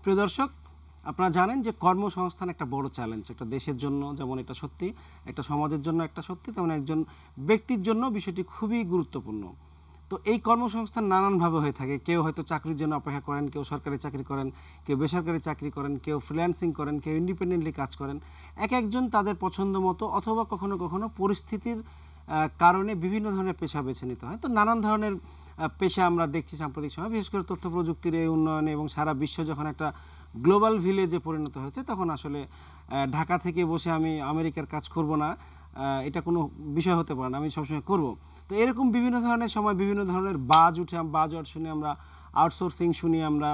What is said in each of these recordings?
প্রিয় দর্শক, আপনারা জানেন যে কর্মসংস্থান একটা বড় চ্যালেঞ্জ, একটা দেশের জন্য যেমন এটা সত্যি, একটা সমাজের জন্য একটা সত্যি, তেমন একজন ব্যক্তির জন্য বিষয়টি খুবই গুরুত্বপূর্ণ। তো এই কর্মসংস্থান নানানভাবে হয়ে থাকে। কেউ হয়তো চাকরির জন্য অপেক্ষা করেন, কেউ সরকারি চাকরি করেন, কেউ বেসরকারি চাকরি করেন, কেউ ফ্রিল্যান্সিং করেন, কেউ ইন্ডিপেন্ডেন্টলি কাজ করেন। এক একজন তাদের পছন্দ মতো অথবা কখনো কখনো পরিস্থিতির কারণে বিভিন্ন ধরনের পেশা বেছে নিতে হয়। তো নানান ধরনের পেশা আমরা দেখছি সাম্প্রতিক সময়, বিশেষ করে তথ্য প্রযুক্তির এই উন্নয়নে এবং সারা বিশ্ব যখন একটা গ্লোবাল ভিলেজে পরিণত হয়েছে, তখন আসলে ঢাকা থেকে বসে আমি আমেরিকার কাজ করব না, এটা কোনো বিষয় হতে পারে না, আমি সবসময় করব। তো এরকম বিভিন্ন ধরনের সময় বিভিন্ন ধরনের বাজওয়ার্ড শুনি আমরা, আউটসোর্সিং শুনি আমরা,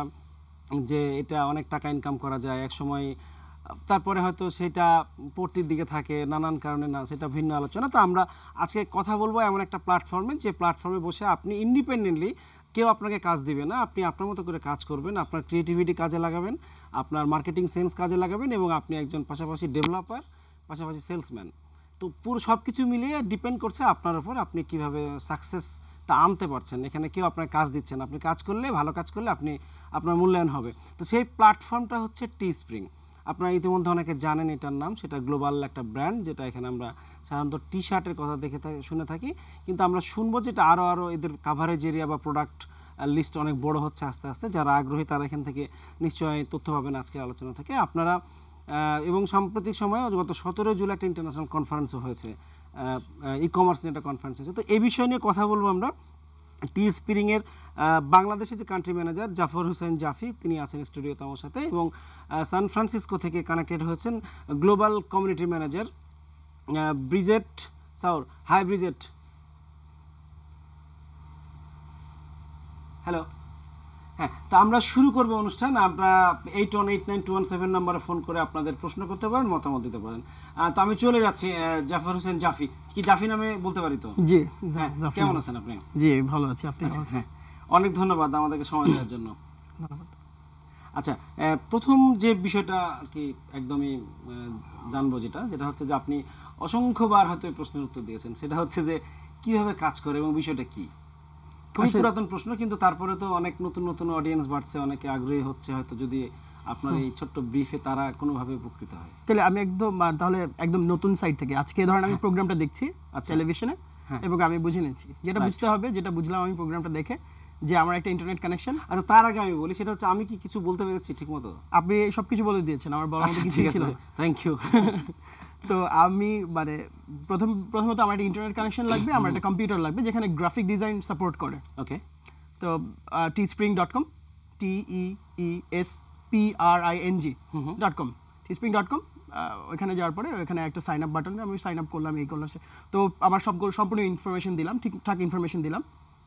যে এটা অনেক টাকা ইনকাম করা যায় এক সময়, তারপরে হয়তো সেটা পড়তির দিকে থাকে, নানান কারণে না, সেটা ভিন্ন আলোচনা। তো আমরা আজকে কথা বলবো এমন একটা প্ল্যাটফর্মে, যে প্ল্যাটফর্মে বসে আপনি ইন্ডিপেন্ডেন্টলি, কেউ আপনাকে কাজ দিবে না, আপনি আপনার মতো করে কাজ করবেন, আপনার ক্রিয়েটিভিটি কাজে লাগাবেন, আপনার মার্কেটিং সেন্স কাজে লাগাবেন, এবং আপনি একজন পাশাপাশি ডেভেলপার, পাশাপাশি সেলসম্যান। তো পুরো সব কিছু মিলিয়ে ডিপেন্ড করছে আপনার উপর, আপনি কিভাবে সাকসেসটা আনতে পারছেন। এখানে কেউ আপনার কাজ দিচ্ছেন, আপনি কাজ করলে, ভালো কাজ করলে আপনার মূল্যায়ন হবে। তো সেই প্ল্যাটফর্মটা হচ্ছে টিস্প্রিং। আপনারা ইতিমধ্যে অনেকে জানেন এটার নাম, সেটা গ্লোবাল একটা ব্র্যান্ড, যেটা এখানে আমরা সাধারণত টি শার্টের কথা শুনে থাকি, কিন্তু আমরা শুনবো যেটা আরও এদের কাভারেজ এরিয়া বা প্রোডাক্ট লিস্ট অনেক বড় হচ্ছে আস্তে আস্তে। যারা আগ্রহী তারা এখান থেকে নিশ্চয়ই তথ্য পাবেন আজকের আলোচনা থেকে আপনারা। এবং সাম্প্রতিক সময়ে গত 17 জুলাই একটা ইন্টারন্যাশনাল কনফারেন্সও হয়েছে, ই কমার্স নিয়ে একটা কনফারেন্স হয়েছে। তো এই বিষয় নিয়ে কথা বলবো আমরা। টিস্প্রিংয়ের বাংলাদেশের যে কান্ট্রি ম্যানেজার জাফর হোসেন জাফি, তিনি আছেন স্টুডিওতে আমার সাথে, এবং সান ফ্রান্সিসকো থেকে কানেক্টেড হয়েছেন global community manager Bridget Sauer. Hi Bridget. Hello. হ্যাঁ, তো আমরা শুরু করব অনুষ্ঠান। আমরা 818921 নাম্বারে ফোন করে আপনাদের প্রশ্ন করতে পারেন, মতামত দিতে পারেন। তো আমি চলে যাচ্ছি জাফর হোসেন জাফি, কি জাফি নামে বলতে পারি তো? জি, কেমন আছেন আপনি? জি, ভালো আছি। আপনি? হ্যাঁ, অনেক ধন্যবাদ আমাদেরকে সময় দেওয়ার জন্য। আচ্ছা, প্রথম যে বিষয়টা আর কি একদমই জানবো, যেটা হচ্ছে যে আপনি অসংখ্যবার হয়তো এই প্রশ্নের উত্তর দিয়েছেন, সেটা হচ্ছে যে কিভাবে কাজ করে এবং বিষয়টা কি। খুবই পুরাতন প্রশ্ন, কিন্তু তারপরে তো অনেক নতুন নতুন অডিয়েন্স বাড়ছে, অনেকে আগ্রহী হচ্ছে, হয়তো যদি আপনার এই ছোট্ট ব্রিফে তারা কোনোভাবে উপকৃত হয়। তাহলে একদম নতুন সাইড থেকে আজকে ধরেন আমি প্রোগ্রামটা দেখছি টেলিভিশনে, এবং আমি বুঝে নিচ্ছি, যেটা বুঝতে হবে, যেটা বুঝলাম আমি প্রোগ্রামটা দেখে, যে আমার একটা ইন্টারনেট কানেকশন। আচ্ছা, তার আগে আমি বলি, সেটা হচ্ছে আমি কি কিছু বলতে পেরেছি ঠিক মতো? আপনি সবকিছু বলে দিয়েছেন, আমার বলার মতো কিছু ছিল। Thank you. তো আমি প্রথমত আমার একটা ইন্টারনেট কানেকশন লাগবে, আমার একটা কম্পিউটার লাগবে যেখানে গ্রাফিক ডিজাইন সাপোর্ট করে। ওকে। তো teespring.com, TEESPRING.com, teespring.com, ওখানে যাওয়ার পরে ওখানে একটা সাইন আপ বাটন, আমি সাইন আপ করলাম, এই করলাম। তো আমার সম্পূর্ণ ইনফরমেশন দিলাম, ঠিকঠাক ইনফরমেশন দিলাম।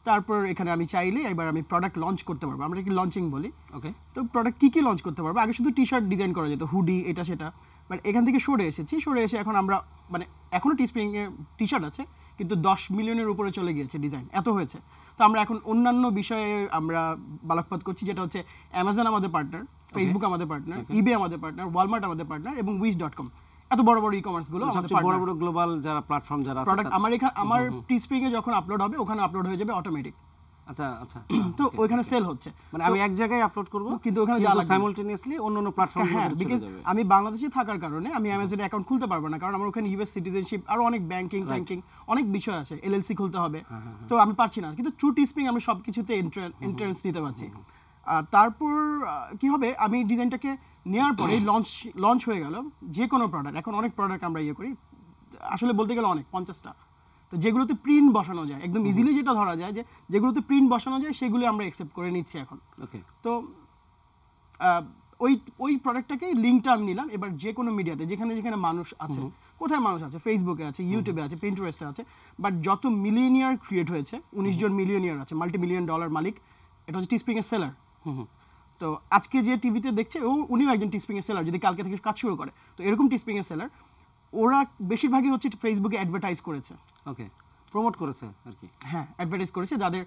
তারপর এখানে আমি চাইলে এবার আমি প্রোডাক্ট লঞ্চ করতে পারবো, আমরা কি লঞ্চিং বলি। ওকে। তো প্রোডাক্ট কী লঞ্চ করতে পারবো? আগে শুধু টি শার্ট ডিজাইন করা যেত, হুডি, এটা সেটা, বাট এখান থেকে সরে এসে এখন আমরা এখনও টিস্প্রিংয়ের টি শার্ট আছে, কিন্তু 10 মিলিয়নের উপরে চলে গিয়েছে ডিজাইন, এত হয়েছে। তো আমরা এখন অন্যান্য বিষয়ে আমরা বালকপাত করছি, যেটা হচ্ছে অ্যামাজন আমাদের পার্টনার, ফেসবুক আমাদের পার্টনার, ইবে আমাদের পার্টনার, ওয়ালমার্ট আমাদের পার্টনার, এবং wish.com, এত বড় বড় ই-কমার্স গুলো আমাদের বড় বড় গ্লোবাল যারা প্ল্যাটফর্ম যারা আছে। প্রোডাক্ট আমার টিস্প্রিংয়ে যখন আপলোড হবে, ওখানে আপলোড হয়ে যাবে অটোমেটিক। আচ্ছা আচ্ছা। তো ওইখানে সেল হচ্ছে, আমি এক জায়গায় আপলোড করব, কিন্তু ওখানে সাইমালটেনিয়াসলি অন্য প্ল্যাটফর্মে চলে যাবে। আমি বাংলাদেশে থাকার কারণে আমি অ্যামাজন অ্যাকাউন্ট খুলতে পারবো না, কারণ আমার ওখানে ইউএস সিটিজেনশিপ, আরো অনেক ব্যাংকিং অনেক বিষয় আছে, এলএলসি খুলতে হবে, তো আমি পারছি না। কিন্তু ট্রু টিস্প্রিং আমি সবকিছুতে এন্ট্রান্স নিতে পারছি। তারপর কি হবে, আমি ডিজাইনটাকে নেওয়ার পরে লঞ্চ হয়ে গেল যে কোনো প্রোডাক্ট। এখন অনেক প্রোডাক্ট আমরা করি, আসলে বলতে গেলে অনেক, 50টা। তো যেগুলোতে প্রিন্ট বসানো যায় একদম ইজিলি, যেটা ধরা যায় যে যেগুলোতে প্রিন্ট বসানো যায়, সেগুলো আমরা অ্যাকসেপ্ট করে নিচ্ছি এখন। ওকে। তো ওই প্রোডাক্টটাকে লিঙ্কটা আমি নিলাম, এবার যে কোনো মিডিয়াতে যেখানে মানুষ আছে, কোথায় মানুষ আছে, ফেসবুকে আছে, ইউটিউবে আছে, পিন্টারেস্টে আছে, বাট যত মিলিয়নিয়ার ক্রিয়েট হয়েছে, 19 জন মিলিয়নিয়ার আছে, $multi-million মালিক, এটা হচ্ছে টিস্প্রিংয়ের সেলার। তো আজকে যে টিভিতে দেখছে, উনিও একজন টিস্প্রিংয়ের সেলার, যদি কালকে থেকে কাজ শুরু করে। তো এরকম টিস্প্রিংয়ের সেলার, ওরা বেশিরভাগই হচ্ছে ফেসবুকে অ্যাডভার্টাইজ করেছে। ওকে, প্রমোট করেছে আর কি। হ্যাঁ, অ্যাডভার্টাইজ করেছে, যাদের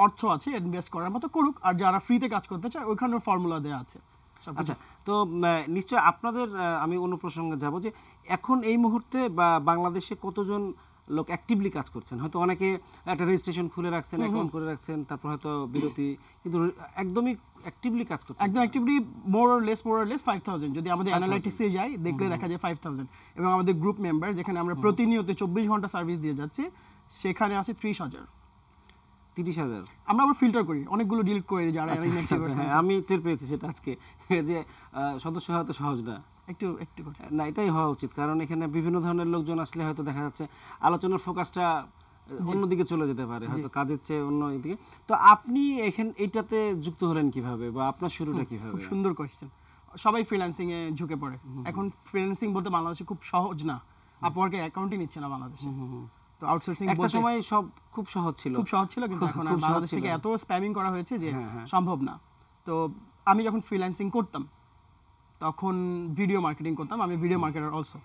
অর্থ আছে ইনভেস্ট করার মতো করুক, আর যারা ফ্রিতে কাজ করতে চায় ওইখানে ফর্মুলা দেওয়া আছে। আচ্ছা, তো নিশ্চয় আপনাদের, আমি অন্য প্রসঙ্গে যাব, যে এখন এই মুহূর্তে বাংলাদেশে কতজন লোক অ্যাক্টিভলি কাজ করছেন? হয়তো অনেকে একটা রেজিস্ট্রেশন খুলে রাখছেন, অ্যাকাউন্ট করে রাখছেন, তারপর হয়তো বিরতি, কিন্তু একদমই অ্যাক্টিভলি কাজ করছেন? একদম অ্যাক্টিভলি মোর অর লেস 5000 যদি আমাদের অ্যানালাইটিক্সে যাই দেখলে দেখা যায় 5000 এবং আমাদের গ্রুপ মেম্বার যেখানে আমরা প্রতিনিয়ত 24 ঘন্টা সার্ভিস দিয়ে যাচ্ছি সেখানে আছে 30000। 30,000? আমরা আবার ফিল্টার করি, অনেকগুলো ডিলিট করে দিই যারা inactive আছে। হ্যাঁ, আমি টের পেয়েছি সেটা আজকে যে সদস্য হওয়া তো সহজ না। একটু করি। না, এটাই হওয়া উচিত, কারণ এখানে বিভিন্ন ধরনের লোকজন আসলে হয়তো দেখা যাচ্ছে আলোচনার ফোকাসটা অন্যদিকে চলে যেতে পারে, হয়তো কাজের চেয়ে অন্য দিকে। তো আপনি এইটাতে যুক্ত হলেন কিভাবে, বা আপনার শুরুটা কিভাবে? খুব সুন্দর কোয়েশ্চেন। সবাই ফ্রিল্যান্সিং এ ঝুঁকে পড়ে। এখন ফ্রিল্যান্সিং বলতে বাংলাদেশে খুব সহজ না। আপওয়ার্কে অ্যাকাউন্টই নিচ্ছে না বাংলাদেশে। তো আউটসোর্সিং একটা সময় সব খুব সহজ ছিল, কিন্তু এখন আর বাংলাদেশ থেকে এত স্প্যামিং করা হয়েছে যে সম্ভব না। তো আমি যখন ফ্রিল্যান্সিং করতাম তখন ভিডিও মার্কেটিং করতাম, আমি ভিডিও মার্কেটার অলসো।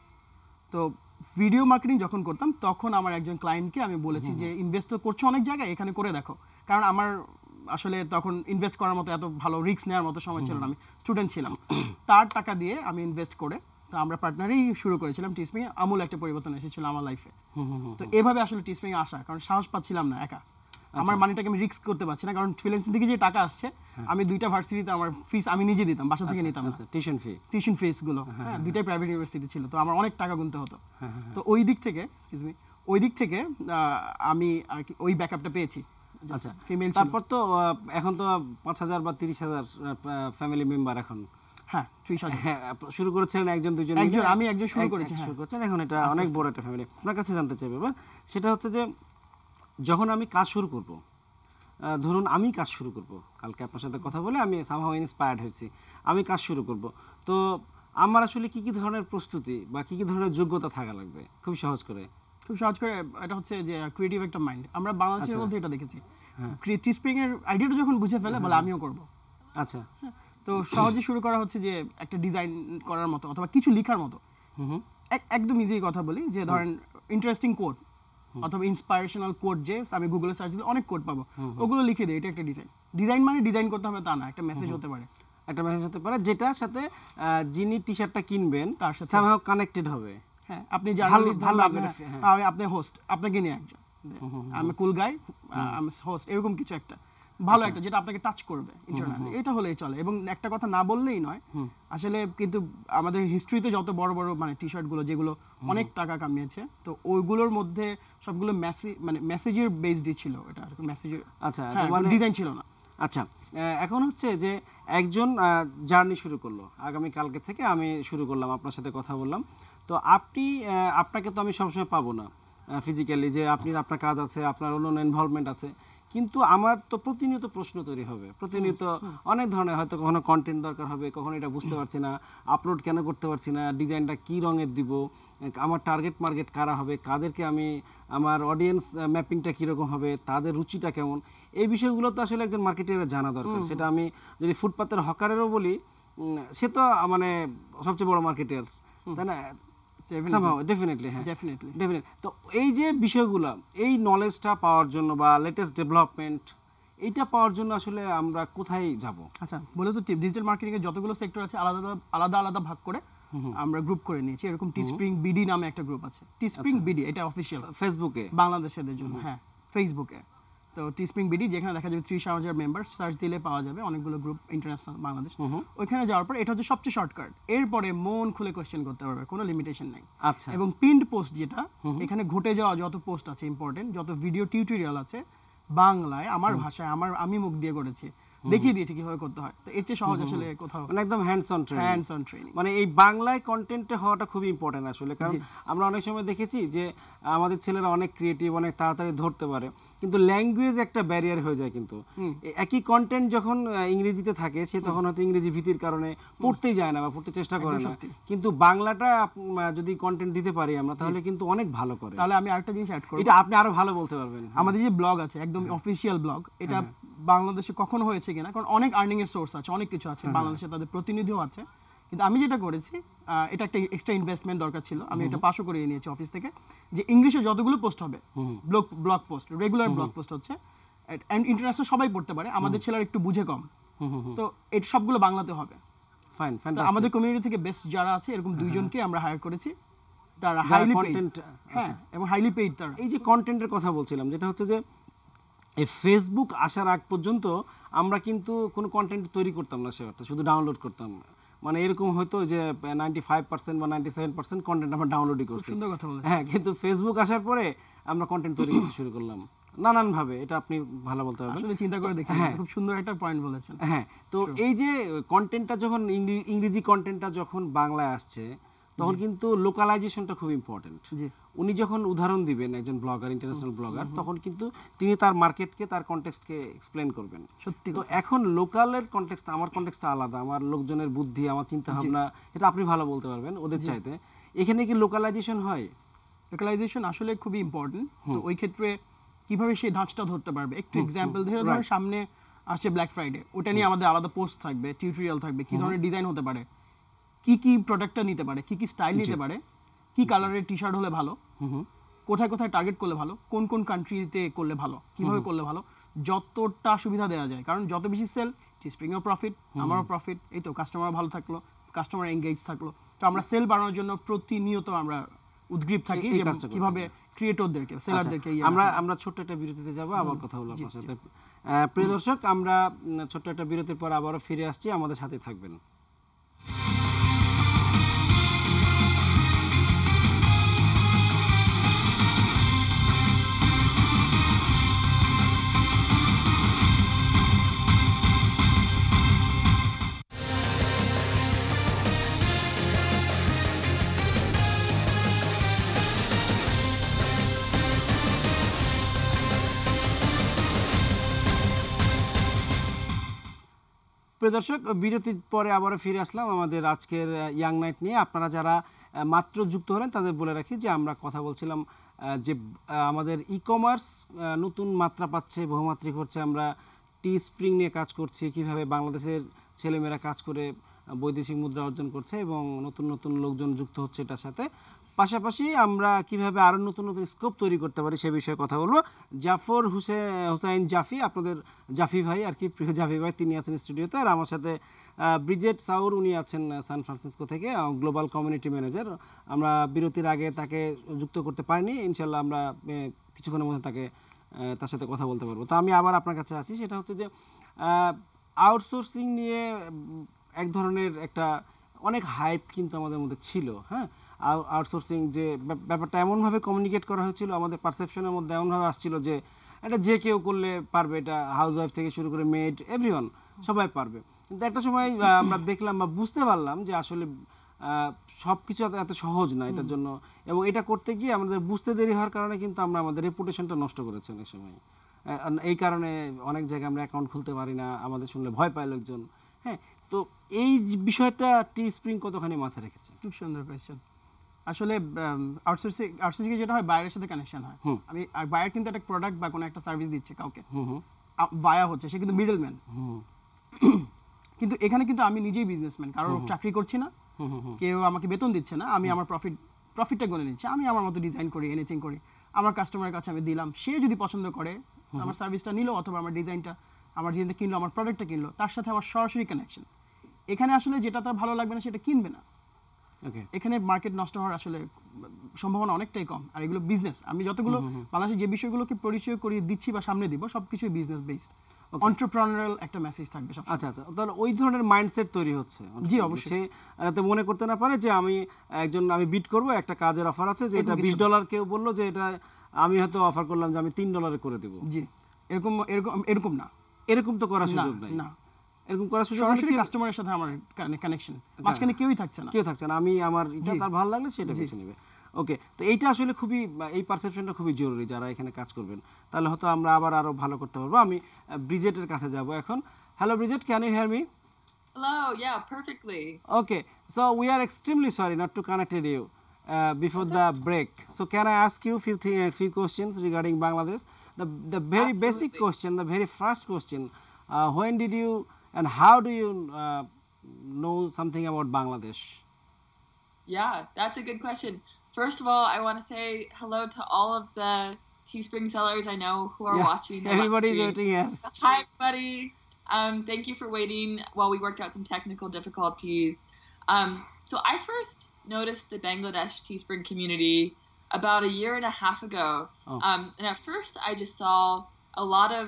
তো ভিডিও মার্কেটিং যখন করতাম তখন আমার একজন ক্লায়েন্টকে আমি বলেছি যে ইনভেস্ট তো করছো অনেক জায়গায়, এখানে করে দেখো। কারণ আমার আসলে তখন ইনভেস্ট করার মতো এত ভালো রিস্ক নেওয়ার মতো সময় ছিল না, আমি স্টুডেন্ট ছিলাম। তার টাকা দিয়ে আমি ইনভেস্ট করে তো আমরা পার্টনারেই শুরু করেছিলাম টিস্পিং। আমূল একটা পরিবর্তন এসেছিল আমার লাইফে। তো এভাবে আসলে টিস্পিং আসা, কারণ সাহস পাচ্ছিলাম না একা, আমার মানিটাকে আমি রিস্ক করতে পারছি না, কারণ ফ্রিল্যান্সিং থেকে যে টাকা আসছে আমি 2টা ভার্সিটিতে আমার ফিস আমি নিজে দিতাম, বাসা থেকে নিতাম না, টিউশন ফিস গুলো। হ্যাঁ, 2টাই প্রাইভেট ইউনিভার্সিটি ছিল, তো আমার অনেক টাকা গুনতে হতো। তো ওই দিক থেকে আমি আর কি ওই ব্যাকআপটা পেয়েছি। আচ্ছা, ফিমেল। তারপর তো এখন তো 5,000 বা 30,000 ফ্যামিলি মেম্বার এখন। হ্যাঁ, 30,000 শুরু করেছিলেন একজন দুজন, আমি একজন শুরু করেছি, শুরু করছেন, এখন এটা অনেক বড় একটা ফ্যামিলি। আপনার কাছে জানতে চাইবে এবার সেটা হচ্ছে যে যখন আমি কাজ শুরু করব, ধরুন আমি কাজ শুরু করব কালকে আপনার সাথে কথা বলে আমি সামহাউ ইন্সপায়ার্ড হয়েছি, আমি কাজ শুরু করব, তো আমার আসলে কি কি ধরনের প্রস্তুতি বা কি কি ধরনের যোগ্যতা থাকা লাগবে? খুব সহজ করে এটা হচ্ছে যে ক্রিয়েটিভ একটা মাইন্ড। আমরা বাংলাদেশের মধ্যে এটা দেখেছি, ক্রিয়েটিভ স্প্রিং এর আইডিয়াটা যখন বুঝে ফেলে বলে আমিও করব। আচ্ছা, তো সহজে শুরু করা হচ্ছে যে একটা ডিজাইন করার মতো অথবা কিছু লেখার মতো। একদম ইজি কথা বলি যে ধরেন ইন্টারেস্টিং কোড অথবা ইন্সপাইরেশনাল কোড, যে আমি গুগলে সার্চ দিলে অনেক কোড পাবো, ওগুলো লিখে দিই, এটা একটা ডিজাইন মানে ডিজাইন করতে হবে তা না, একটা মেসেজ হতে পারে, যেটার সাথে যিনি টি শার্টটা কিনবেন তার সাথে সামহাউ কানেক্টেড হবে। হ্যাঁ, আপনি জার্নালিস্ট, ভালো আপনি হোস্ট, আপনাকে নিয়ে একজন, আমি কুল গাই, আমি হোস্ট, এরকম কিছু একটা ভালো একটা যেটা আপনাকে টাচ করবে ইন্টারনালি, এটা হলেই চলে। এবং একটা কথা না বললেই নয় আসলে, কিন্তু আমাদের হিস্ট্রিতে যত বড় বড় মানে টি শার্ট গুলো যেগুলো অনেক টাকা কামিয়েছে, তো ওইগুলোর মধ্যে সবগুলো মেসেজের বেসডই ছিল, এটা মেসেজের। আচ্ছা, মানে ডিজাইন ছিল না। আচ্ছা, এখন হচ্ছে যে একজন জার্নি শুরু করলো, আগামী কালকে থেকে আমি শুরু করলাম, আপনার সাথে কথা বললাম, তো আপনাকে তো আমি সবসময় পাবো না ফিজিক্যালি, যে আপনার কাজ আছে, আপনার অন্য ইনভলভমেন্ট আছে, কিন্তু আমার তো প্রতিনিয়ত প্রশ্ন তৈরি হবে, প্রতিনিয়ত অনেক ধরনের, হয়তো কখনো কন্টেন্ট দরকার হবে, কখনো এটা বুঝতে পারছি না, আপলোড কেন করতে পারছি না, ডিজাইনটা কী রঙের দিব, আমার টার্গেট মার্কেট কারা হবে, কাদেরকে আমি, আমার অডিয়েন্স ম্যাপিংটা কীরকম হবে, তাদের রুচিটা কেমন, এই বিষয়গুলো তো আসলে একজন মার্কেটারের জানা দরকার। সেটা আমি যদি ফুটপাতের হকারেরও বলি, সে তো মানে সবচেয়ে বড় মার্কেটার, তাই না? ডেফিনেটলি। তো এই যে বিষয়গুলো, এই নলেজটা পাওয়ার জন্য বা লেটেস্ট ডেভেলপমেন্ট, এইটা পাওয়ার জন্য আসলে আমরা কোথায় যাব? আচ্ছা, বলে তো ডিজিটাল মার্কেটিং এর যতগুলো সেক্টর আছে আলাদা আলাদা ভাগ করে আমরা গ্রুপ করে নিয়েছি। এরকম টিস্প্রিং বিডি নামে একটা গ্রুপ আছে, টিস্প্রিং বিডি, এটা অফিশিয়াল ফেসবুকে বাংলাদেশিদের জন্য। হ্যাঁ, ফেসবুকে। তো টিস্প্রিং বিডি, যেখানে দেখা যাবে 30,000 মেম্বার, সার্চ দিলে পাওয়া যাবে অনেকগুলো গ্রুপ, ইন্টারন্যাশনাল, বাংলাদেশ। ওইখানে যাওয়ার পর এটা হচ্ছে সবচেয়ে শর্টকাট, এরপরে মন খুলে কোয়েশ্চেন করতে পারবে, কোনো লিমিটেশন নাই। আচ্ছা, এবং পিন্ড পোস্ট, যেটা এখানে ঘটে যাওয়া যত পোস্ট আছে ইম্পর্টেন্ট, যত ভিডিও টিউটোরিয়াল আছে বাংলায়, আমার ভাষায়, আমি মুখ দিয়ে করেছি, দেখিয়ে দিয়েছি কিভাবে করতে হয়। তো এর চেয়ে সহজ আসলে কোথাও, মানে একদম হ্যান্ডস অন ট্রেনিং। মানে এই বাংলায় কন্টেন্টে হওয়াটা খুবই ইম্পর্টেন্ট আসলে, কারণ আমরা অনেক সময় দেখেছি যে আমাদের ছেলেরা অনেক ক্রিয়েটিভ, অনেক তাড়াতাড়ি ধরতে পারে, কিন্তু ল্যাঙ্গুয়েজ একটা ব্যারিয়ার হয়ে যায়। কিন্তু একই কন্টেন্ট যখন ইংরেজিতে থাকে, সে তখন হয়তো ইংরেজি ভীতির কারণে পড়তেই যায় না বা পড়তে চেষ্টা করে না, কিন্তু বাংলাটা যদি কন্টেন্ট দিতে পারি আমরা, তাহলে কিন্তু অনেক ভালো করে। তাহলে আমি আরেকটা জিনিস অ্যাড করব, এটা আপনি আরো ভালো বলতে পারবেন। আমাদের যে ব্লগ আছে, একদম অফিশিয়াল ব্লগ, এটা বাংলাদেশে কখনো হয়েছে কিনা, কারণ অনেক আর্নিং এর সোর্স আছে, অনেক কিছু আছে বাংলাদেশে, তাদের প্রতিনিধিও আছে, কিন্তু আমি যেটা করেছি, এটা একটা এক্সট্রা ইনভেস্টমেন্ট দরকার ছিল, আমি এটা পাশও করিয়ে নিয়েছি অফিস থেকে, যে ইংলিশে যতগুলো পোস্ট হবে, blog post, regular blog post হচ্ছে, এন্ড ইন্টারন্যাশনাল সবাই পড়তে পারে, আমাদের ছেলেরা একটু বুঝে কম, তো এটা সবগুলো বাংলাতে হবে। ফাইন, আমাদের কমিউনিটি থেকে বেস্ট যারা আছে, এরকম দুইজনকে আমরা হায়ার করেছি, তারা হাইলি পেইড, হ্যাঁ, এবং হাইলি পেইড। তারা এই যে কন্টেন্টের কথা বলছিলাম, যেটা হচ্ছে যে এই ফেসবুক আসার আগ পর্যন্ত আমরা কিন্তু কোনো কন্টেন্ট তৈরি করতাম না, সে অর্থে শুধু ডাউনলোড করতাম। মানে এরকম হয়তো যে 95% বা 97% কন্টেন্ট আমরা ডাউনলোডই করছি। সুন্দর কথা বলেছেন। হ্যাঁ, কিন্তু ফেসবুক আসার পরে আমরা কন্টেন্ট তৈরি করতে শুরু করলাম নানানভাবে। এটা আপনি ভালো বলতে পারবেন। আসলে চিন্তা করে দেখেন, খুব সুন্দর একটা পয়েন্ট বলেছেন। হ্যাঁ, তো এই যে কন্টেন্টটা যখন ইংরেজি কন্টেন্টটা যখন বাংলায় আসছে, তখন কিন্তু লোকালাইজেশনটা খুব ইম্পর্টেন্ট। উনি যখন উদাহরণ দিবেন একজন ব্লগার, ইন্টারন্যাশনাল ব্লগার, তখন কিন্তু তিনি তার মার্কেটকে, তার কনটেক্সটকে এক্সপ্লেন করবেন। সত্যি। তো এখন লোকালের কনটেক্সট, আমার কনটেক্সটটা আলাদা, আমার লোকজনের বুদ্ধি, আমার চিন্তা ভাবনা, এটা আপনি ভালো বলতে পারবেন ওদের চাইতে। এখানে কি লোকালাইজেশন হয়? লোকালাইজেশন আসলে খুবই ইম্পর্টেন্ট। তো ওই ক্ষেত্রে কিভাবে সেই ধাঁচটা ধরতে পারবে, একটু এক্সাম্পল ধরে ধরুন সামনে আসছে ব্ল্যাক ফ্রাইডে, ওটা নিয়ে আমাদের আলাদা পোস্ট থাকবে, টিউটোরিয়াল থাকবে, কি ধরনের ডিজাইন হতে পারে, কি কি প্রোডাক্টটা নিতে পারে, কি কি স্টাইল নিতে পারে, কি কালারের টি শার্ট হলে ভালো, কোথায় কোথায় টার্গেট করলে ভালো, কোন কোন কান্ট্রিতে করলে ভালো, কিভাবে করলে ভালো, যতটা সুবিধা দেওয়া যায়। কারণ যত বেশি সেল, টিস্প্রিংয়ের প্রফিট, আমারও প্রফিট, এই তো কাস্টমার ভালো থাকলো, কাস্টমার এঙ্গেজ থাকলো। তো আমরা সেল বাড়ানোর জন্য প্রতিনিয়ত আমরা উদ্গ্রীব থাকি যে কিভাবে ক্রিয়েটরদেরকে, সেলারদেরকে। আমরা ছোট্ট একটা বিরতিতে যাব, আবার কথা বলবো আপনার সাথে। প্রিয় দর্শক, আমরা ছোট্ট একটা বিরতির পর আবারও ফিরে আসছি, আমাদের সাথে থাকবেন। প্রিয় দর্শক, বিরতির পরে আবারও ফিরে আসলাম আমাদের আজকের ইয়াং নাইট নিয়ে। আপনারা যারা মাত্র যুক্ত হলেন তাদের বলে রাখি যে আমরা কথা বলছিলাম যে আমাদের ই কমার্স নতুন মাত্রা পাচ্ছে, বহুমাত্রিক হচ্ছে। আমরা টি স্প্রিং নিয়ে কাজ করছি, কিভাবে বাংলাদেশের ছেলেমেয়েরা কাজ করে বৈদেশিক মুদ্রা অর্জন করছে এবং নতুন নতুন লোকজন যুক্ত হচ্ছে এটার সাথে। পাশাপাশি আমরা কিভাবে আরও নতুন নতুন স্কোপ তৈরি করতে পারি সে বিষয়ে কথা বলবো। জাফর হুসাইন জাফি, আপনাদের জাফি ভাই আর কি, প্রিয় জাফি ভাই, তিনি আছেন স্টুডিওতে। আর আমার সাথে ব্রিজেট সাউর, উনি আছেন সান ফ্রান্সিসকো থেকে, গ্লোবাল কমিউনিটি ম্যানেজার। আমরা বিরতির আগে তাকে যুক্ত করতে পারিনি, ইনশাল্লাহ আমরা কিছুক্ষণের মধ্যে তার সাথে কথা বলতে পারবো। তো আমি আবার আপনার কাছে আসি, সেটা হচ্ছে যে আউটসোর্সিং নিয়ে এক ধরনের একটা অনেক হাইপ কিন্তু আমাদের মধ্যে ছিল। হ্যাঁ, আউটসোর্সিং যে ব্যাপারটা এমনভাবে কমিউনিকেট করা হয়েছিল, আমাদের পারসেপশনের মধ্যে এমনভাবে আসছিল যে এটা যে কেউ করলে পারবে, এটা হাউস ওয়াইফ থেকে শুরু করে মেড, এভরিওয়ান সবাই পারবে। কিন্তু একটা সময় আমরা দেখলাম বা বুঝতে পারলাম যে আসলে সব কিছু এত সহজ না এটার জন্য, এবং এটা করতে গিয়ে আমাদের বুঝতে দেরি হওয়ার কারণে কিন্তু আমরা আমাদের রেপুটেশনটা নষ্ট করেছি অনেক সময়। এই কারণে অনেক জায়গায় আমরা অ্যাকাউন্ট খুলতে পারি না, আমাদের শুনলে ভয় পায় লোকজন। হ্যাঁ, তো এই বিষয়টা টি স্প্রিং কতখানি মাথায় রেখেছে? খুব সুন্দর কোয়েশ্চেন। আসলে আউটসোর্সিং যেটা হয়, বায়ারের সাথে কানেকশন হয়। আর বায়ার কিন্তু একটা প্রোডাক্ট বা কোনো একটা সার্ভিস দিচ্ছে কাউকে, বায়া হচ্ছে, সে কিন্তু মিডলম্যান। কিন্তু এখানে কিন্তু আমি নিজেই বিজনেসম্যান, কারোর চাকরি করছি না, কেউ আমাকে বেতন দিচ্ছে না, আমি আমার প্রফিটটা গুনে নিচ্ছি, আমি আমার মতো ডিজাইন করি, এনিথিং করি, আমার কাস্টমারের কাছে আমি দিলাম, সে যদি পছন্দ করে আমার সার্ভিসটা নিল, অথবা আমার ডিজাইনটা, আমার ডিজাইনটা কিনলো, আমার প্রোডাক্টটা কিনলো, তার সাথে আমার সরাসরি কানেকশন। এখানে আসলে যেটা তার ভালো লাগবে না সেটা কিনবে না। এখানে মার্কেট নষ্ট হওয়ার আসলে সম্ভাবনা অনেকটাই কম। আর এগুলো বিজনেস, আমি যতগুলো বাংলাদেশে যে বিষয়গুলোকে পরিচয় করিয়ে দিচ্ছি বা সামনে দিব, সবকিছুই বিজনেস বেসড, এন্টারপ্রেনারিয়াল একটা মেসেজ থাকবে সব। আচ্ছা, তাহলে ওই ধরনের মাইন্ডসেট তৈরি হচ্ছে। জি, অবশ্যই। যাতে মনে করতে না পারে যে আমি বিট করব, একটা কাজের অফার আছে যে এটা $20, কেউ বললো যে এটা আমি হয়তো অফার করলাম যে আমি $3 করে দেব। জি, এরকম না, এরকম তো করার সুযোগ নাই। না, এরকম করার সুযোগ সরাসরি কাস্টমারের সাথে আমার কানেকশন, মাঝখানে কেউই থাকছে না। আমি আমার ইচ্ছা, তার ভালো লাগলে সেটা বেছে নেবে। ওকে, তো এইটা আসলে খুবই, এই পারসেপশনটা খুবই জরুরি যারা এখানে কাজ করবেন, তাহলে হয়তো আমরা আরো ভালো করতে পারবো। আমি ব্রিজেটের কাছে যাব এখন। Hello Bridget, can you hear me? Hello, yeah, perfectly. Okay, so we are extremely sorry not to connect you before the break. So can I ask you few questions regarding Bangladesh? The very basic question, the very first question, when did you and how do you know something about Bangladesh? Yeah, that's a good question. First of all, I want to say hello to all of the Teespring sellers I know who are watching. Everybody's waiting here. Hi, everybody. Thank you for waiting while we worked out some technical difficulties. So I first noticed the Bangladesh Teespring community about a year and a half ago. And at first I just saw a lot of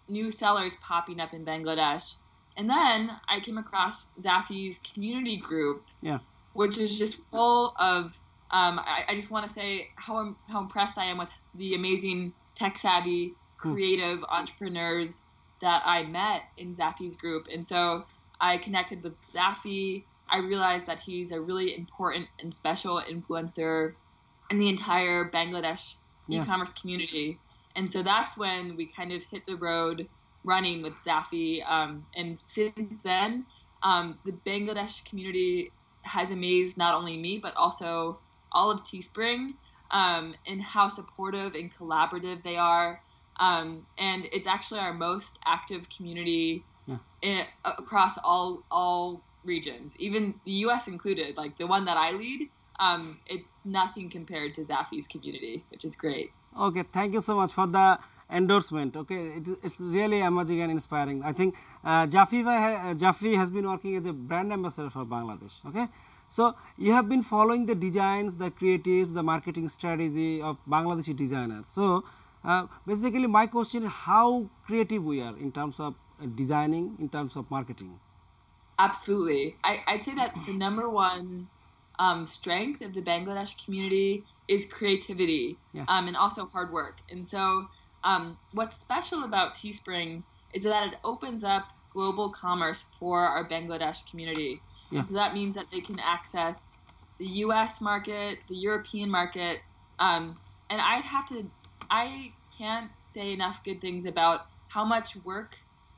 new sellers popping up in Bangladesh. And then I came across Zafi's community group, Yeah. which is just full of. I just want to say how impressed I am with the amazing tech savvy, creative entrepreneurs that I met in Zafi's group. And so I connected with Zafi. I realized that he's a really important and special influencer in the entire Bangladesh Yeah. e-commerce community. And so that's when we kind of hit the road running with Zafi. And since then, the Bangladesh community has amazed not only me, but also all of Teespring, and how supportive and collaborative they are. And it's actually our most active community across all regions, even the U.S. included. Like the one that I lead, it's nothing compared to Zafi's community, which is great. Okay, thank you so much for the endorsement. Okay, it's really amazing and inspiring. I think Jafi has been working as a brand ambassador for Bangladesh. Okay, so you have been following the designs, the creatives, the marketing strategy of Bangladeshi designers. So basically, my question is how creative we are in terms of designing, in terms of marketing. Absolutely. I'd say that the number one strength of the Bangladesh community is creativity, and also hard work. And so what's special about Teespring is that it opens up global commerce for our Bangladesh community. Yeah. So that means that they can access the US market, the European market, and I can't say enough good things about how much work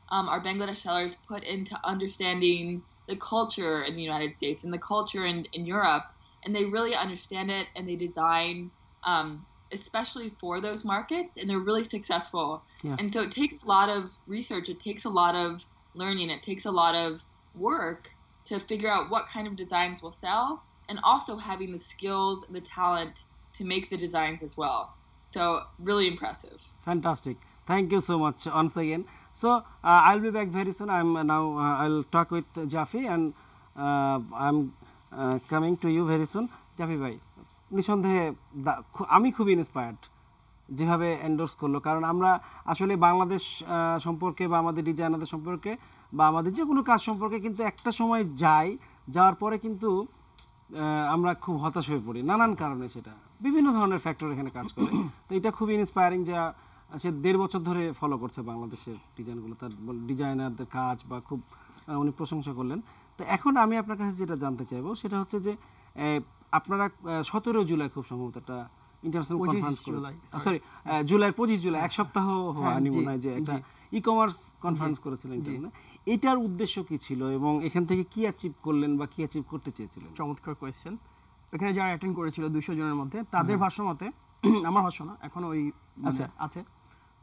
our Bangladesh sellers put into understanding the culture in the United States and the culture in Europe, and they really understand it, and they design especially for those markets, and they're really successful. Yeah. And so it takes a lot of research, it takes a lot of learning, it takes a lot of work to figure out what kind of designs will sell, and also having the skills and the talent to make the designs as well. So really impressive. Fantastic. Thank you so much once again. So I'll be back very soon. I'll talk with Jafi, and I'm coming to you very soon. Jafi bhai, নিঃসন্দেহে আমি খুব inspired যেভাবে endorse করলো, কারণ আমরা আসলে বাংলাদেশ সম্পর্কে বা আমাদের ডিজাইনারদের সম্পর্কে বা আমাদের যে কোনো কাজ সম্পর্কে কিন্তু একটা সময় যাওয়ার পরে কিন্তু আমরা খুব হতাশ হয়ে পড়ি নানান কারণে, সেটা বিভিন্ন ধরনের ফ্যাক্টর এখানে কাজ করে। তো এটা খুবই ইন্সপায়ারিং যে সে 1.5 বছর ধরে ফলো করছে বাংলাদেশের ডিজাইনগুলো, তার ডিজাইনারদের কাজ বা খুব উনি প্রশংসা করলেন। তো এখন আমি আপনার কাছে যেটা জানতে চাইবো সেটা হচ্ছে যে আপনারা 17 জুলাই খুব সম্ভবত একটা ইন্টারন্যাশনাল কনফারেন্স করেছেন, সরি জুলাই 25 জুলাই এক সপ্তাহ হয়নি মনে হয়, যে একটা ই-কমার্স কনফারেন্স করেছিলেন। এটার উদ্দেশ্য কি ছিল এবং এখান থেকে কি অ্যাচিভ করলেন বা কি অ্যাচিভ করতে চেয়েছিলেন? চমৎকার কোয়েশ্চেন। এখানে যারা অ্যাটেন্ড করেছিল 200 জনের মধ্যে, তাদের ভাষ্য মতে, আমার ভাষ্য না, এখন ওই আচ্ছা আছে,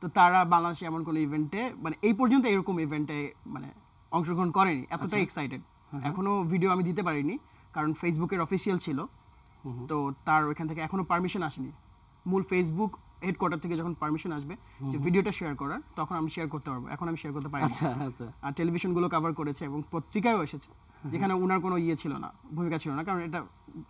তো তারা বাংলাদেশে এমন কোনো ইভেন্টে, মানে এই পর্যন্ত এরকম ইভেন্টে মানে অংশগ্রহণ করেনি, এতটাই এক্সাইটেড। এখনো ভিডিও আমি দিতে পারিনি কারণ ফেসবুকের অফিসিয়াল ছিল, তো তার ওইখান থেকে এখনো পারমিশন আসেনি। মূল ফেসবুক হেডকোয়ার্টার থেকে যখন পারমিশন আসবে যে ভিডিওটা শেয়ার করার, তখন আমি শেয়ার করতে পারবো। এখন আমি শেয়ার করতে পারি। আচ্ছা আচ্ছা। আর টেলিভিশনগুলো কভার করেছে এবং পত্রিকায়ও এসেছে, যেখানে ওনার কোনো ছিল না, ভূমিকা ছিল না, কারণ এটা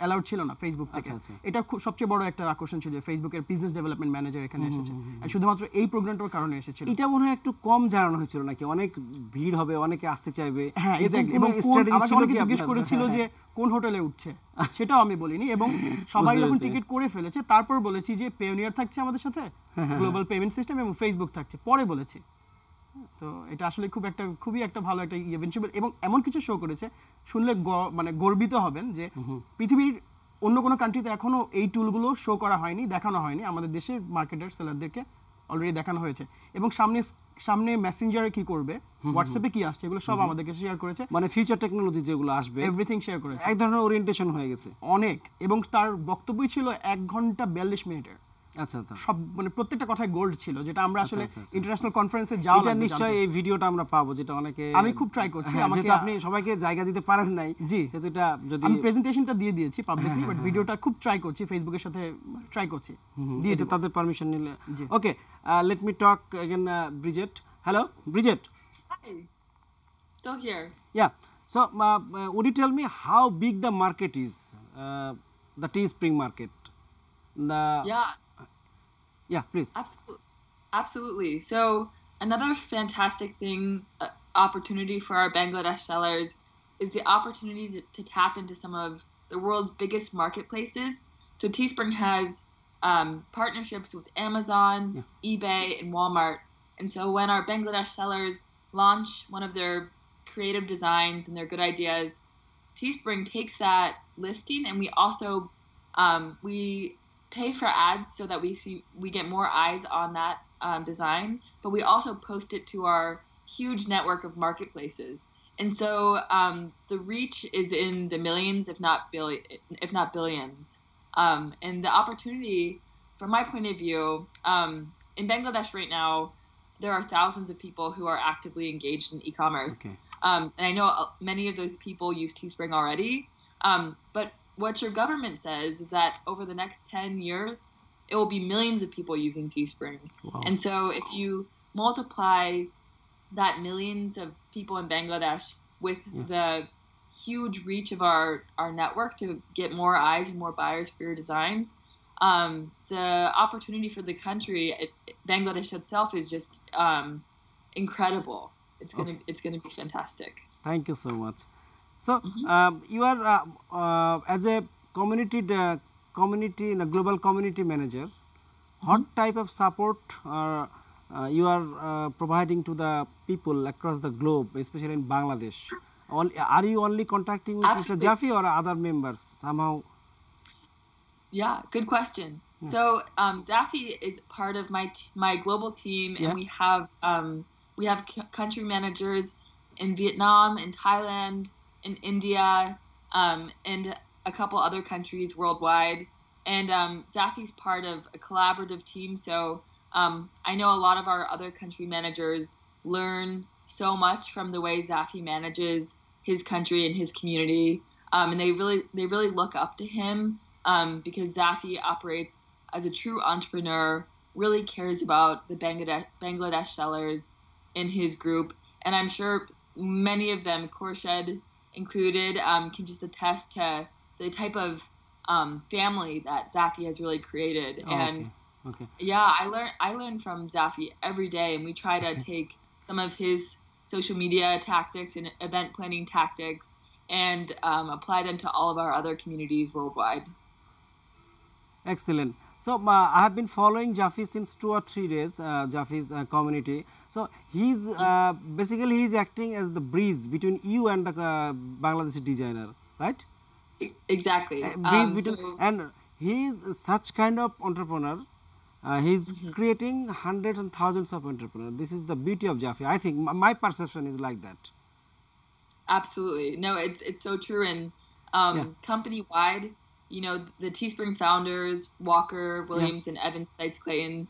অ্যালাউড ছিল না ফেসবুক থেকে। এটা খুব সবচেয়ে বড় একটা আকর্ষণ ছিল, ফেসবুকের বিজনেস ডেভেলপমেন্ট ম্যানেজার এখানে এসেছে, আর শুধুমাত্র এই প্রোগ্রামটার কারণে এসেছিল। এটা মনে হয় একটু কম জানানো হয়েছিল নাকি? অনেক ভিড় হবে, অনেকে আসতে চাইবে। হ্যাঁ এক্স্যাক্টলি। এবং আমাকে অনেকে জিজ্ঞেস করেছিল যে কোন হোটেলে উঠছে, সেটাও আমি বলিনি। এবং সবাই যখন টিকিট করে ফেলেছে তারপর বলেছি যে পেওনিয়ার থাকছে আমাদের সাথে, গ্লোবাল পেমেন্ট সিস্টেম, এবং ফেসবুক থাকছে, পরে বলেছি। তো এটা আসলে খুবই একটা ভালো একটা ইভেন্ট ছিল, এবং এমন কিছু শো করেছে শুনলে মানে গর্বিত হবেন যে পৃথিবীর অন্য কোনো কান্ট্রিতে এখনো এই টুলগুলো শো করা হয়নি, দেখানো হয়নি। আমাদের দেশের মার্কেটার সেলারদেরকে অলরেডি দেখানো হয়েছে, এবং সামনে মেসেঞ্জারে কি করবে, হোয়াটসঅ্যাপে কি আসছে, এগুলো সব আমাদেরকে শেয়ার করেছে। মানে ফিউচার টেকনোলজি যেগুলো আসবে এভরিথিং শেয়ার করেছে। এক ধরনের ওরিয়েন্টেশন হয়ে গেছে অনেক, এবং তার বক্তব্যই ছিল 1 ঘন্টা 42 মিনিটের। আচ্ছা, সব মানে প্রত্যেকটা কথায় গোল্ড ছিল, যেটা আমরা আসলে আচ্ছা। ইন্টারন্যাশনাল কনফারেন্সে যাওয়া এটা নিশ্চয়ই এই ভিডিওটা আমরা পাবো, যেটা অনেকে আমি খুব ট্রাই করছি। যেহেতু আপনি সবাইকে জায়গা দিতে পারেন নাই, জি, সেটা এটা যদি আমি প্রেজেন্টেশনটা দিয়ে দিয়েছি পাবলিকলি, বাট ভিডিওটা খুব ট্রাই করছি, ফেসবুকের সাথে ট্রাই করছি দিয়ে এটা তাদের পারমিশন নিলে। Okay, let me talk again Bridget. Hello Bridget. Hi. Still here. Yeah, so would you tell me how big the market is, the Teespring market? Yeah. Yeah, please. Absolutely. So another fantastic thing, opportunity for our Bangladesh sellers is the opportunity to tap into some of the world's biggest marketplaces. So Teespring has partnerships with Amazon, eBay, and Walmart. And so when our Bangladesh sellers launch one of their creative designs and their good ideas, Teespring takes that listing, and we also we pay for ads so that we get more eyes on that design, but we also post it to our huge network of marketplaces. And so the reach is in the millions, if not billions. And the opportunity, from my point of view, in Bangladesh right now, there are thousands of people who are actively engaged in e-commerce. Okay. And I know many of those people use Teespring already. But what your government says is that over the next 10 years, it will be millions of people using Teespring. Wow. And so if you multiply that millions of people in Bangladesh with the huge reach of our network to get more eyes and more buyers for your designs, the opportunity for the country, Bangladesh itself, is just incredible. It's gonna be fantastic. Thank you so much. So you are as a global community manager. What type of support you are providing to the people across the globe, especially in Bangladesh? Are you only contacting with Mr. Absolutely. Jaffe or other members somehow? Yeah, good question. So Zaffi is part of my global team, and we have country managers in Vietnam, in Thailand, in India, and a couple other countries worldwide. And Zaffi's part of a collaborative team, so I know a lot of our other country managers learn so much from the way Zaffi manages his country and his community, and they really look up to him because Zaffi operates as a true entrepreneur, really cares about the Bangladesh sellers in his group, and I'm sure many of them, Khorshed included, can just attest to the type of family that Zaffi has really created. And okay. yeah, I learn from Zaffi every day, and we try to take some of his social media tactics and event planning tactics and apply them to all of our other communities worldwide. Excellent. So I have been following Jaffe since 2 or 3 days, Jaffe's community. So he's basically he's acting as the bridge between you and the Bangladeshi designer, right? Exactly. Bridge between, and he is such kind of entrepreneur. He's creating hundreds and thousands of entrepreneurs. This is the beauty of Jaffe. I think my perception is like that. Absolutely. No, it's so true. And company wide, you know, the Teespring founders, Walker Williams and Evan Seitz Clayton,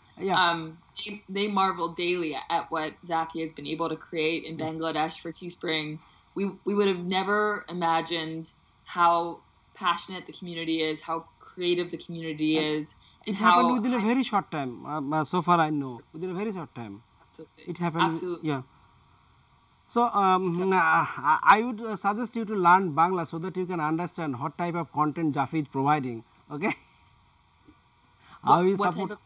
they marvel daily at what Zaffi has been able to create in Bangladesh for Teespring. We would have never imagined how passionate the community is, how creative the community is. It happened within a very short time. So far I know, within a very short time. Absolutely. It happened. Absolutely. Yeah. So I would suggest you to learn Bangla so that you can understand what type of content Jaffe is providing. Okay. How he support.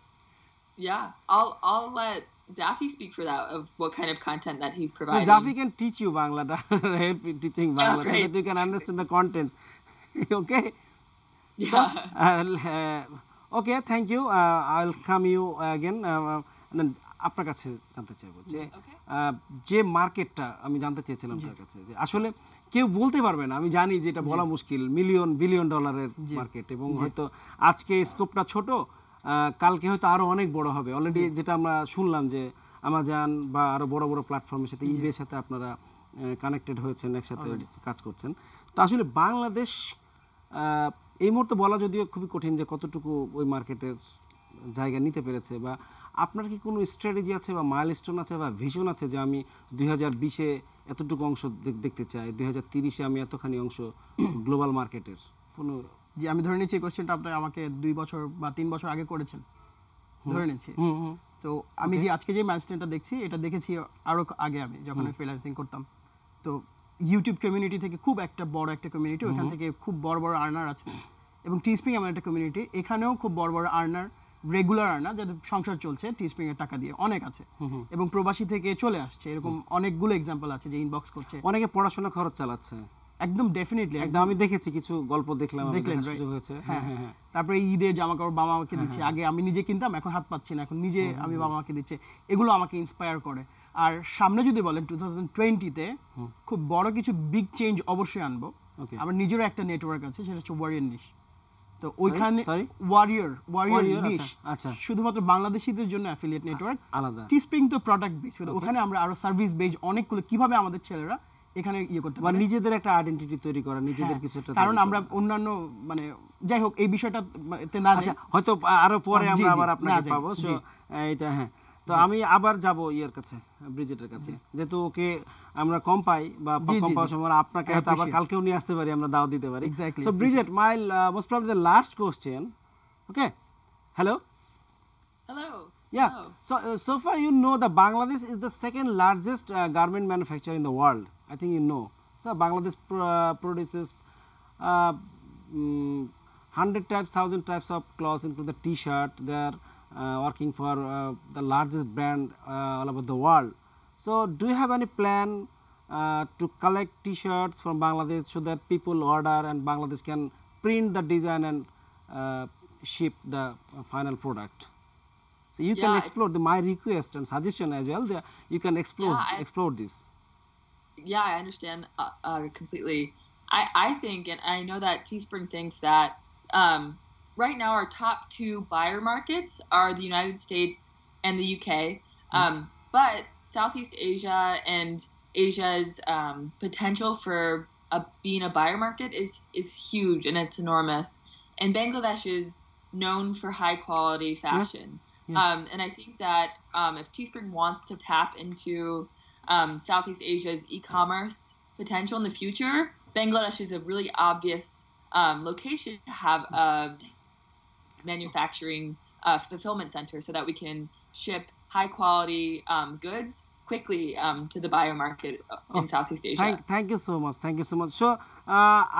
I'll let Zaffi speak for that, of what kind of content that he's providing. Jaffe can teach you Bangla, help you teaching Bangla so that you can understand the contents. Okay. Yeah. So, okay, thank you. I'll come you again. And then আপনার কাছে জানতে চাইবো যে মার্কেটটা আমি জানতে চেয়েছিলাম তার কাছে যে আসলে কেউ বলতে পারবে না, আমি জানি যে এটা বলা মুশকিল, বিলিয়ন ডলারের মার্কেট, এবং হয়তো আজকে স্কোপটা ছোট, কালকে হয়তো আরো অনেক বড় হবে। অলরেডি যেটা আমরা শুনলাম যে আমাজন বা আরো বড় বড় প্ল্যাটফর্মের সাথে ইবের সাথে আপনারা কানেক্টেড হয়েছেন, একসাথে কাজ করছেন। তো আসলে বাংলাদেশ এই মুহূর্তে বলা যদিও খুবই কঠিন যে কতটুকু ওই মার্কেটের জায়গা নিতে পেরেছে, বা আপনার কি কোনো স্ট্র্যাটেজি আছে বা মাইলস্টোন আছে বা ভিশন আছে যে আমি 2020-এ এতটুকু অংশ দেখতে চাই, 2030-এ আমি এতখানি অংশ গ্লোবাল মার্কেটের কোনো? যে আমি ধরে নিচ্ছি এই কোশ্চেনটা আপনি আমাকে 2 বছর বা 3 বছর আগে করেছেন, ধরে নিচ্ছি। তো আমি যে আজকে যে মাইলস্টোনটা দেখছি এটা দেখেছি আরো আগে, আমি যখন ফ্রিল্যান্সিং করতাম। তো ইউটিউব কমিউনিটি থেকে খুব একটা বড় একটা কমিউনিটি, ওখান থেকে খুব বড় বড় আর্নার আছে, এবং টিস্প্রিং আমার একটা কমিউনিটি, এখানেও খুব বড় বড় আর্নার রেগুলার আর না, যাদের সংসার চলছে টিস্প্রিং এর টাকা দিয়ে, অনেক আছে। এবং প্রবাসী থেকে চলে আসছে, এরকম অনেকগুলো এক্সাম্পল আছে যে ইনবক্স করছে। অনেকে পড়াশোনা খরচ চালাচ্ছে, একদম ডেফিনেটলি, একদম আমি দেখেছি, কিছু গল্প দেখলাম, দেখলেন, দেখার সুযোগ হয়েছে। হ্যাঁ হ্যাঁ। তারপরে ঈদের জামা কাপড় বাবা আমাকে দিচ্ছে, আগে আমি নিজে কিনতাম, এখন হাত পাচ্ছি না, এখন নিজে আমি বাবা আমাকে দিচ্ছে। এগুলো আমাকে ইন্সপায়ার করে। আর সামনে যদি বলেন 2020-তে খুব বড় কিছু বিগ চেঞ্জ অবশ্যই আনবো। Okay. আমার নিজেরও একটা নেটওয়ার্ক আছে, সেটা হচ্ছে ওয়ারিয়র নিশ। তো ওইখানে sorry? ওয়ারিয়র নিশ আচ্ছা। শুধুমাত্র বাংলাদেশিদের জন্য অ্যাফিলিয়েট নেটওয়ার্ক আলাদা। টিস্প্রিং তো প্রোডাক্ট বেস, ওখানে আমরা আরো সার্ভিস বেস অনেকগুলো কিভাবে আমাদের ছেলেরা এখানে করতে বা পারে, নিজেদের একটা আইডেন্টিটি তৈরি করা, নিজেদের কিছু একটা কারণ তৈরি আমরা করা। অন্যান্য মানে যাই হোক এই বিষয়টা না আচ্ছা, হয়তো আরো পরে জি, আমরা জি, আবার না আপনাকে যাই, পাবো। জি। সো এটা হ্যাঁ, তো আমি আবার যাব ইয়ের কাছে, ব্রিজেটের কাছে, যেহেতু ওকে আমরা কম পাই বা জি, কম জি, পাওয়ার জি। সময় আপনাকে হয়তো আবার Appreciate. কালকেও নিয়ে আসতে পারি, আমরা দাও দিতে পারি। Exactly, so Bridget, my most probably the last question. Okay, hello. Hello. Yeah. Hello. So far you know that Bangladesh is the second largest garment manufacturer in the world. I think you know. So Bangladesh produces 100 types, 1,000 types of clothes, into the T-shirt. They are working for the largest brand all over the world. So do you have any plan to collect T-shirts from Bangladesh so that people order and Bangladesh can print the design and ship the final product? So you can Yeah, explore my request and suggestion as well. You can explore this. Yeah, I understand completely. I think, and I know that Teespring thinks that right now our top two buyer markets are the United States and the UK. But Southeast Asia and Asia's potential for being a buyer market is huge, and it's enormous. And Bangladesh is known for high quality fashion. Yeah. And I think that if Teespring wants to tap into Southeast Asia's e-commerce potential in the future, Bangladesh is a really obvious location to have a manufacturing fulfillment center so that we can ship high quality goods quickly to the buyer market in Southeast Asia. Thank you so much. Thank you so much. So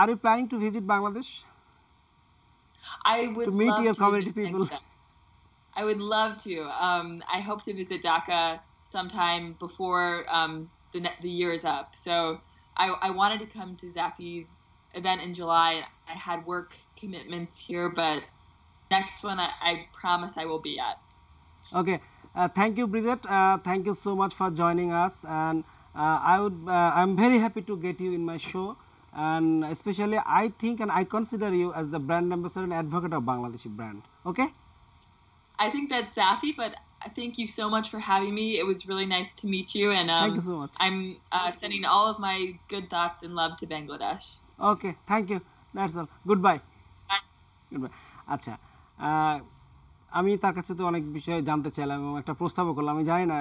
are you planning to visit Bangladesh? I would To meet love your to community visit people. Bangladesh. I would love to. I hope to visit Dhaka sometime before the year is up. So I wanted to come to Zafi's event in July. I had work commitments here, but next one I promise I will be at. Okay. Thank you, Bridget. Thank you so much for joining us, and I'm very happy to get you in my show, and especially I think and I consider you as the brand ambassador and advocate of Bangladeshi brand. Okay. I think that's Zafi, but thank you so much for having me. It was really nice to meet you, and Thank you so much. I'm sending all of my good thoughts and love to Bangladesh. Okay. Thank you. That's all. Goodbye. Bye. Goodbye. আচ্ছা, আমি তার কাছে তো অনেক বিষয় জানতে চাইলাম এবং একটা প্রস্তাবও করলাম। আমি জানি না,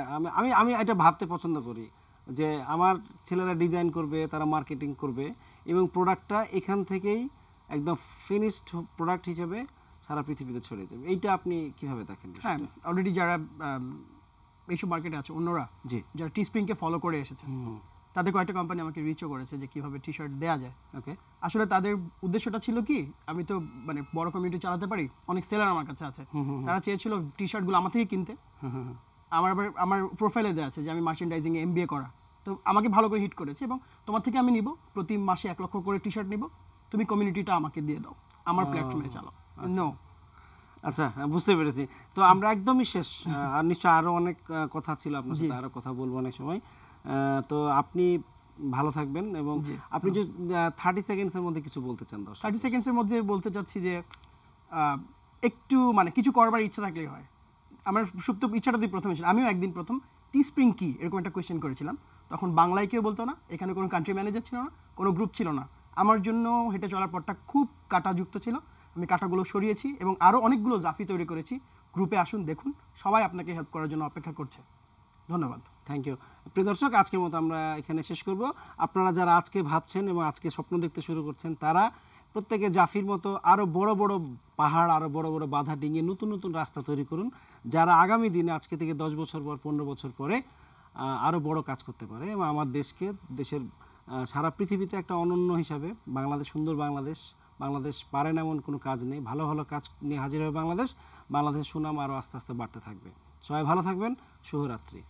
আমি এটা ভাবতে পছন্দ করি যে আমার ছেলেরা ডিজাইন করবে, তারা মার্কেটিং করবে এবং প্রোডাক্টটা এখান থেকেই একদম ফিনিশড প্রোডাক্ট হিসেবে সারা পৃথিবীতে ছড়িয়ে যাবে। এইটা আপনি কিভাবে দেখেন? হ্যাঁ, অলরেডি যারা এইসব মার্কেটে আছে অন্যরা, জি, যারা টিস্প্রিংকে ফলো করে এসেছে, তাদের কয়েকটা কোম্পানি আমাকে রিচও করেছে যে কিভাবে টি শার্ট দেওয়া যায়। ওকে। আসলে তাদের উদ্দেশ্যটা ছিল কি, আমি তো মানে বড় কমিউনিটি চালাতে পারি, অনেক সেলার আমার কাছে আছে, তারা চেয়েছিল টি শার্টগুলো আমার থেকে কিনতে। আমার প্রোফাইলে দেওয়া আছে যে আমি মার্চেন্ডাইজিং এ MBA করা, তো আমাকে ভালো করে হিট করেছে এবং তোমার থেকে আমি নিব প্রতি মাসে 1 লক্ষ করে টি শার্ট নিব, তুমি কমিউনিটিটা আমাকে দিয়ে দাও, আমার প্ল্যাটফর্মে চালাও। নো, আচ্ছা, বুঝতে পেরেছি। তো আমরা একদমই শেষ, আর নিশ্চয় আরো অনেক কথা ছিল আপনার সাথে, আরো কথা বলবো অনেক সময়। তো আপনি ভালো থাকবেন এবং আপনি যে 30 সেকেন্ডসের মধ্যে কিছু বলতে চান? 30 সেকেন্ডসের মধ্যে বলতে চাচ্ছি যে একটু মানে কিছু করবার ইচ্ছা থাকলেই হয়। আমার সুপ্ত ইচ্ছাটা দিয়ে প্রথমে ছিল, আমিও একদিন প্রথম টিস্প্রিং কি এরকম একটা কোয়েশ্চেন করেছিলাম, তখন বাংলায় কেউ বলতো না, এখানে কোনো কান্ট্রি ম্যানেজার ছিল না, কোনো গ্রুপ ছিল না। আমার জন্য হেঁটে চলার পথটা খুব কাঁটাযুক্ত ছিল, আমি কাঁটাগুলো সরিয়েছি এবং আরও অনেকগুলো জাফি তৈরি করেছি। গ্রুপে আসুন, দেখুন, সবাই আপনাকে হেল্প করার জন্য অপেক্ষা করছে। ধন্যবাদ। Thank you. প্রিয় দর্শক, আজকের মতো আমরা এখানে শেষ করব। আপনারা যারা আজকে ভাবছেন এবং আজকে স্বপ্ন দেখতে শুরু করছেন, তারা প্রত্যেকে জাফির মতো আরও বড় বড় পাহাড়, আরও বড় বড় বাধা ডিঙিয়ে নতুন নতুন রাস্তা তৈরি করুন, যারা আগামী দিনে আজকে থেকে 10 বছর পর, 15 বছর পরে আরও বড় কাজ করতে পারে এবং আমার দেশকে, দেশের সারা পৃথিবীতে একটা অনন্য হিসাবে বাংলাদেশ, সুন্দর বাংলাদেশ বাংলাদেশ পারে না এমন কোনো কাজ নেই। ভালো ভালো কাজ নিয়ে হাজির হবে বাংলাদেশ। বাংলাদেশের সুনাম আরও আস্তে আস্তে বাড়তে থাকবে। সবাই ভালো থাকবেন। শুভরাত্রি।